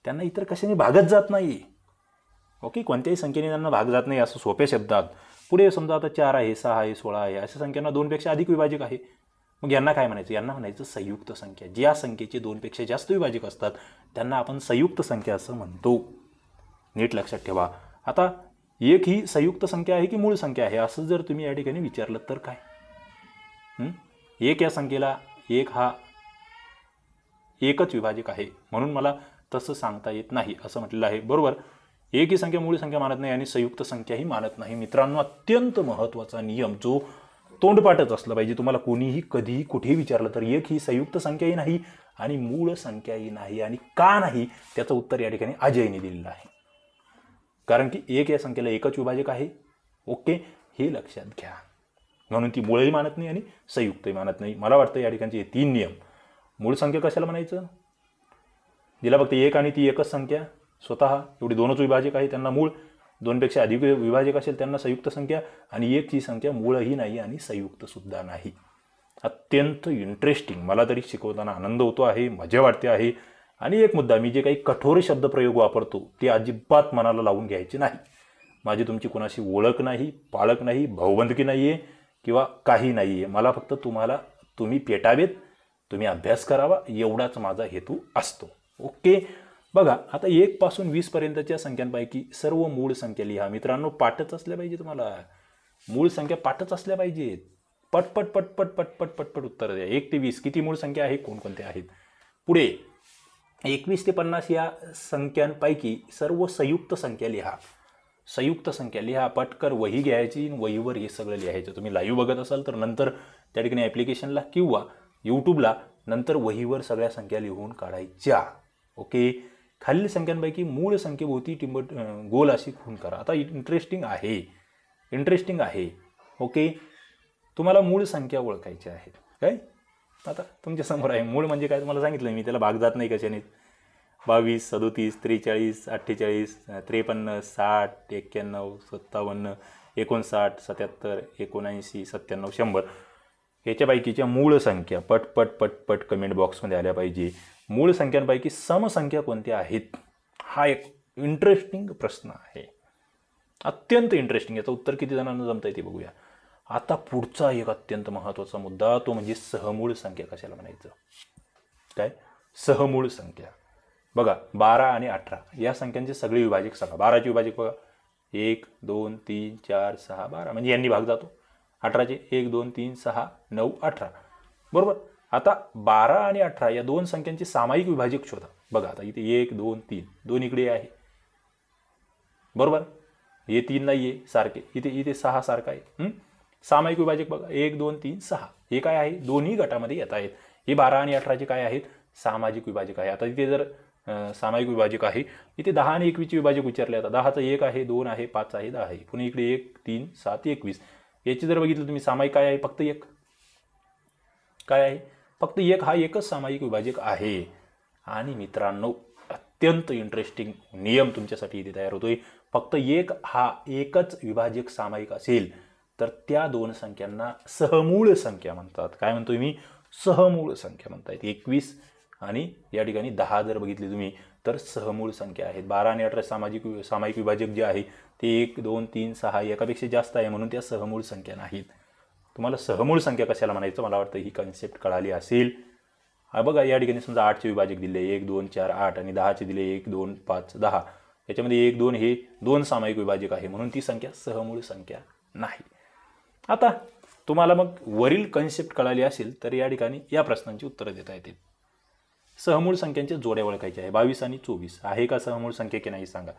त्यांना इतर कशाने भागत जात नाही. ओके, कोणत्याही संख्येने त्यांना भाग जात नाही. असं सोप्या शब्दात पुढे समजा आता 4 आहे, 6 आहे, 16 आहे, अशा संख्यांना 2पेक्षा अधिक विभाजक आहे. मग यांना काय म्हणायचं? यांना म्हणायचं संयुक्त संख्या. ज्या संख्येचे 2पेक्षा जास्त विभाजक असतात त्यांना आपण संयुक्त संख्या असं म्हणतो. नीट लक्षात ठेवा. आता एक ही संयुक्त संख्या आहे की मूळ संख्या आहे असं जर तुम्ही या ठिकाणी विचारलं तर काय? एक या संख्येला एक हा एकच विभाजक आहे म्हणून मला तसं सांगता येत नाही असं म्हटलेलं आहे. बरोबर, एक ही संख्या मूळ संख्या मानत नाही आणि संयुक्त संख्याही मानत नाही. मित्रांनो, अत्यंत महत्त्वाचा नियम जो तोंडपाठच असला पाहिजे. तुम्हाला कोणीही कधीही कुठेही विचारलं तर एक ही संयुक्त संख्याही नाही आणि मूळ संख्याही नाही. आणि का नाही त्याचं उत्तर या ठिकाणी अजयने दिलेलं आहे. कारण की एक या संख्येला एकच विभाजक आहे. ओके, हे लक्षात घ्या. म्हणून ती मूळही मानत नाही आणि संयुक्तही मानत नाही. मला वाटतं या ठिकाणचे हे 3 नियम. मूळ संख्या कशाला म्हणायचं? जिला फक्त एक आणि ती एकच संख्या स्वतः एवढी 2च विभाजक आहे त्यांना मूळ, 2पेक्षा अधिक विभाजक असेल त्यांना संयुक्त संख्या, आणि एक ही संख्या मूळही नाही आणि संयुक्त सुद्धा नाही. अत्यंत इंटरेस्टिंग. मला तरी शिकवताना आनंद होतो आहे, मजा वाटते आहे. आणि एक मुद्दा, मी जे काही कठोर शब्दप्रयोग वापरतो ते अजिबात मनाला लावून घ्यायचे नाही. माझी तुमची कोणाशी ओळख नाही, पाळक नाही, भाऊबंदकी नाही आहे किंवा काही नाही आहे. मला फक्त तुम्ही पेटावेत, तुम्ही अभ्यास करावा एवढाच माझा हेतू असतो. ओके, बघा आता 1 पासून 20 पर्यंतच्या संख्यांपैकी सर्व मूळ संख्या लिहा. मित्रांनो, पाठच असल्या पाहिजे तुम्हाला. मूळ संख्या पाठच असल्या पाहिजेत. पटपट पटपट पटपट पटपट उत्तर द्या. 1 ते 20 किती मूळ संख्या आहे, कोणकोणत्या आहेत? पुढे 21 ते 50 या संख्यांपैकी सर्व संयुक्त संख्या लिहा. संयुक्त संख्या लिहा. पटकर वही घ्यायची, वहीवर हे सगळं लिहायचं. तुम्ही लाईव्ह बघत असाल तर नंतर त्या ठिकाणी ॲप्लिकेशनला किंवा यूट्यूबला नंतर वहीवर सगळ्या संख्या लिहून काढायच्या. ओके, खालील संख्यांपैकी मूळ संख्येभोवती गोल अशी खूण करा. आता इंटरेस्टिंग आहे. ओके, तुम्हाला मूळ संख्या ओळखायच्या आहेत काय? आता तुमच्या समोर आहे. मूळ म्हणजे काय तुम्हाला सांगितलं मी, त्याला भाग जात नाही कशाने. 22, 37, 43, 48, 53, 60, 91, 57, 59, 77, 79, 97, 100 ह्याच्यापैकीच्या मूळ संख्या पटपट पटपट कमेंट बॉक्समध्ये आल्या पाहिजे. मूळ संख्यांपैकी समसंख्या कोणत्या आहेत? हा एक इंटरेस्टिंग प्रश्न आहे, अत्यंत इंटरेस्टिंग. याचं उत्तर किती जणांना जमतं ते बघूया. आता पुढचा एक अत्यंत महत्त्वाचा मुद्दा, तो म्हणजे सहमूळ संख्या कशाला म्हणायचं? काय सहमूळ संख्या? बघा 12 आणि 18 या संख्यांचे सगळे विभाजक सांगा. 12चे विभाजक बघा 1, 2, 3, 4, 6, 12 म्हणजे यांनी भाग जातो. 18चे 1, 2, 3, 6, 9, 18 बरोबर. आता 12 आणि 18 या दोन संख्यांचे सामायिक विभाजक शोधा. बघा आता इथे 1, 2, 3 दोन इकडे आहे बरोबर. हे 3 नाही आहे सारखे, इथे 6 सारखा आहे. सामायिक विभाजक बघा 1, 2, 3, 6 हे काय आहे? दोन्ही गटामध्ये येत आहेत. हे 12 आणि 18चे काय आहेत? सामाजिक विभाजक आहे. आता इथे जर सामायिक विभाजक आहे, इथे 10 आणि 21चे विभाजक विचारले. आता 10चं 1 आहे, 2 आहे, 5 आहे, 10 आहे. पुन्हा इकडे 1, 3, 7, 21 याची जर बघितलं तुम्ही सामायिक काय आहे? फक्त 1. काय आहे? फक्त 1 हा एकच सामायिक विभाजक आहे. आणि मित्रांनो, अत्यंत इंटरेस्टिंग नियम तुमच्यासाठी इथे तयार होतोय. फक्त 1 हा एकच विभाजक सामायिक असेल तर त्या दोन संख्यांना सहमूळ संख्या म्हणतात. काय म्हणतोय मी? सहमूळ संख्या म्हणतायत. 21 आणि या ठिकाणी 10 जर बघितली तुम्ही तर सहमूळ संख्या आहेत. 12 आणि 18 सामायिक विभाजक जे आहे ते 1, 2, 3, 6 एकापेक्षा जास्त आहे म्हणून त्या सहमूळ संख्या नाहीत. तुम्हाला सहमूळ संख्या कशाला म्हणायचं मला वाटतं ही कन्सेप्ट कळाली असेल. हा बघा या ठिकाणी समजा 8चे विभाजक दिले 1, 2, 4, 8 आणि 10चे दिले 1, 2, 5, 10. याच्यामध्ये 1, 2 हे 2 सामायिक विभाजक आहे म्हणून ती संख्या सहमूळ संख्या नाही. आता तुम्हाला मग वरील कन्सेप्ट कळाली असेल तर या ठिकाणी या प्रश्नांची उत्तरं देता येतील. सहमूळ संख्यांच्या जोड्या ओळखायच्या आहे. 22 आणि 24 आहे का सहमूळ संख्या की नाही सांगा.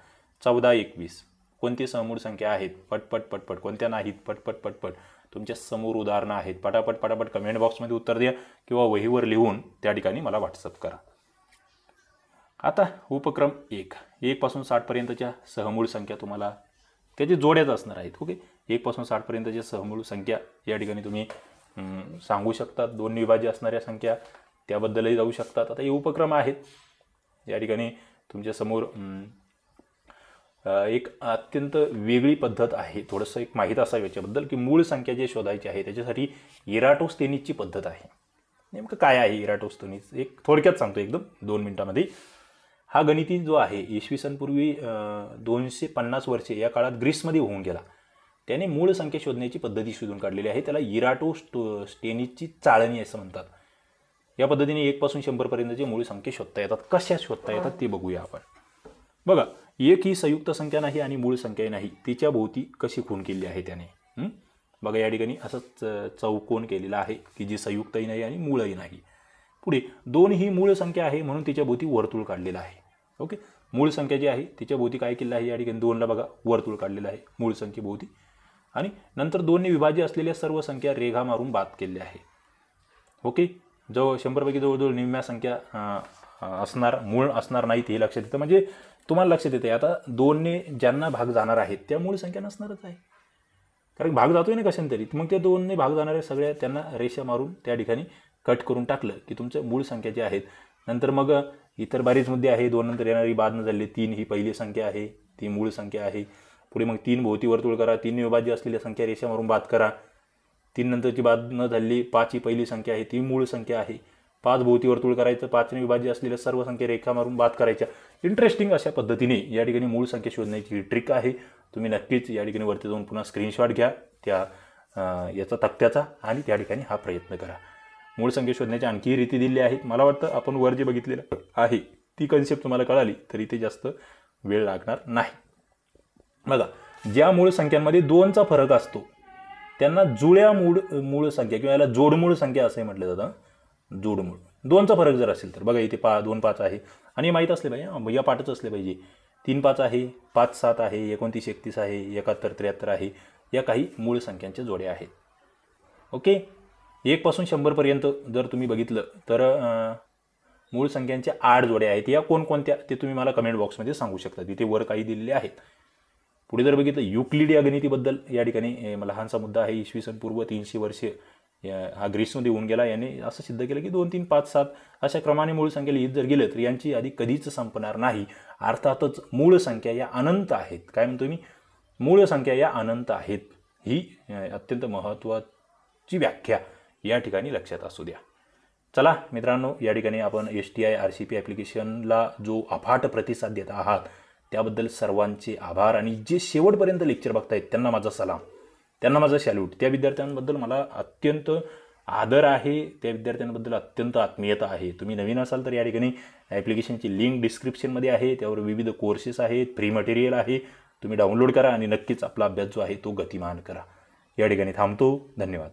14, 21 कोणती सहमूळ संख्या आहेत? पटपट पटपट. कोणत्या नाहीत? पटपट पटपट. तुमच्या समोर उदाहरणं आहेत. पटापट पटापट कमेंट बॉक्समध्ये उत्तर द्या किंवा वहीवर लिहून त्या ठिकाणी मला व्हॉट्सअप करा. आता उपक्रम 1 पासून 60 पर्यंतच्या सहमूळ संख्या तुम्हाला त्याची जोड्याच असणार आहेत. ओके, 1 पासून 60 पर्यंतच्या सहमूळ संख्या या ठिकाणी तुम्ही सांगू शकतात. 2 विभाज्य असणाऱ्या संख्या त्याबद्दलही जाऊ शकतात. आता हे उपक्रम आहेत. या ठिकाणी तुमच्यासमोर एक अत्यंत वेगळी पद्धत आहे. थोडंसं एक माहीत असावं याच्याबद्दल की मूळ संख्या जे शोधायची आहे त्याच्यासाठी इराटोस्थेनीसची पद्धत आहे. नेमकं काय आहे इराटोस्थेनीस? एक थोडक्यात सांगतो एकदम 2 मिनिटांमध्ये. हा गणिती जो आहे इसवी सन पूर्वी 250 वर्षे या काळात ग्रीसमध्ये होऊन गेला. त्याने मूळ संख्या शोधण्याची पद्धती शोधून काढलेली आहे. त्याला इराटोस्थेनीसची चाळणी असं म्हणतात. या पद्धतीने 1 पासून 100 पर्यंतचे मूळ संख्या शोधता येतात. कशा शोधता येतात ते बघूया आपण. बघा, 1 ही संयुक्त संख्या नाही आणि मूळ संख्या नाही. तिच्या भोवती कशी खूण केली आहे त्याने. बघा या ठिकाणी असं चौकोन केलेला आहे की जी संयुक्तही नाही आणि मूळही नाही. पुढे 2 ही मूळ संख्या आहे म्हणून तिच्या भोवती वर्तुळ काढलेलं आहे. ओके, मूळ संख्या जी आहे तिच्या भोवती काय केलेलं आहे? या ठिकाणी 2ला बघा वर्तुळ काढलेलं आहे मूळ संख्येभोवती. आणि नंतर 2ने विभाज्य असलेल्या सर्व संख्या रेघा मारून बाद केलेल्या आहे. ओके, 100 पैकी जवळजवळ निम्म्या संख्या असणार, मूळ असणार नाहीत हे लक्षात येतं. म्हणजे तुम्हाला लक्षात येते आता 2ने ज्यांना भाग जाणार आहेत त्या मूळ संख्या नसणारच आहे. कारण भाग जातोय ना कशाने तरी. मग त्या 2ने भाग जाणाऱ्या सगळ्या त्यांना रेषा मारून त्या ठिकाणी कट करून टाकलं की तुमचं मूळ संख्या जे आहेत. नंतर मग इतर बरेच मुद्दे आहे. 2 नंतर येणारी बाद न झाली 3 ही पहिली संख्या आहे, ती मूळ संख्या आहे. पुढे मग 3 भोवती वर्तुळ करा. 3ने विभाज्य असलेल्या संख्या रेषा मारून बाद करा. 3 नंतरची बाद न झाली 5 ही पहिली संख्या आहे, ती मूळ संख्या आहे. 5 भोवती वर्तुळ करायचं. 5ने विभाज्य असलेल्या सर्व संख्या रेखा मारून बाद करायच्या. इंटरेस्टिंग अशा पद्धतीने या ठिकाणी मूळ संख्या शोधण्याची ट्रिक आहे. तुम्ही नक्कीच या ठिकाणी वरती जाऊन पुन्हा स्क्रीनशॉट घ्या त्या याचा तक्त्याचा आणि त्या ठिकाणी हा प्रयत्न करा. मूळ संख्या शोधण्याच्या आणखी रीती दिली आहेत. मला वाटतं आपण वर जे बघितलेलं आहे ती कन्सेप्ट तुम्हाला कळाली तरी ते जास्त वेळ लागणार नाही. बघा, ज्या मूळ संख्यांमध्ये 2चा फरक असतो त्यांना जुळ्या मूळ संख्या किंवा याला जोडमूळ संख्या असंही म्हटलं जातं. जोडमूळ 2चा फरक जर असेल तर बघा इथे 2, 5 आहे आणि माहीत असले पाहिजे, या पाठच असले पाहिजे. 3, 5 आहे, 5, 7 आहे, 29, 31 आहे, 71, 73 आहे. या काही मूळ संख्यांच्या जोड्या आहेत. ओके, 1 पासून 100 पर्यंत जर तुम्ही बघितलं तर मूळ संख्यांच्या 8 जोड्या आहेत. या कोणकोणत्या ते तुम्ही मला कमेंट बॉक्समध्ये सांगू शकता. तिथे वर काही दिलेले आहेत. पुढे जर बघितलं युक्लिड या गणितीबद्दल या ठिकाणी लहानसा मुद्दा आहे. इसवी सन पूर्व 300 वर्षे हा ग्रीसमध्ये होऊन गेला. याने असं सिद्ध केलं की 2, 3, 5, 7 अशा क्रमाने मूळ संख्या लिहित जर गेलं तर यांची यादी कधीच संपणार नाही. अर्थातच मूळ संख्या या अनंत आहेत. काय म्हणतो मी? मूळ संख्या या अनंत आहेत. ही अत्यंत महत्त्वाची व्याख्या या ठिकाणी लक्षात असू द्या. चला मित्रांनो, या ठिकाणी आपण STI RCP ॲप्लिकेशनला जो अफाट प्रतिसाद देत आहात त्याबद्दल सर्वांचे आभार. आणि जे शेवटपर्यंत लेक्चर बघतायत त्यांना माझा सलाम, त्यांना माझा सॅल्यूट. त्या विद्यार्थ्यांबद्दल मला अत्यंत आदर आहे, त्या विद्यार्थ्यांबद्दल अत्यंत आत्मीयता आहे. तुम्ही नवीन असाल तर या ठिकाणी ॲप्लिकेशनची लिंक डिस्क्रिप्शनमध्ये आहे. त्यावर विविध कोर्सेस आहेत, फ्री मटेरियल आहे. तुम्ही डाउनलोड करा आणि नक्कीच आपला अभ्यास जो आहे तो गतिमान करा. या ठिकाणी थांबतो. धन्यवाद.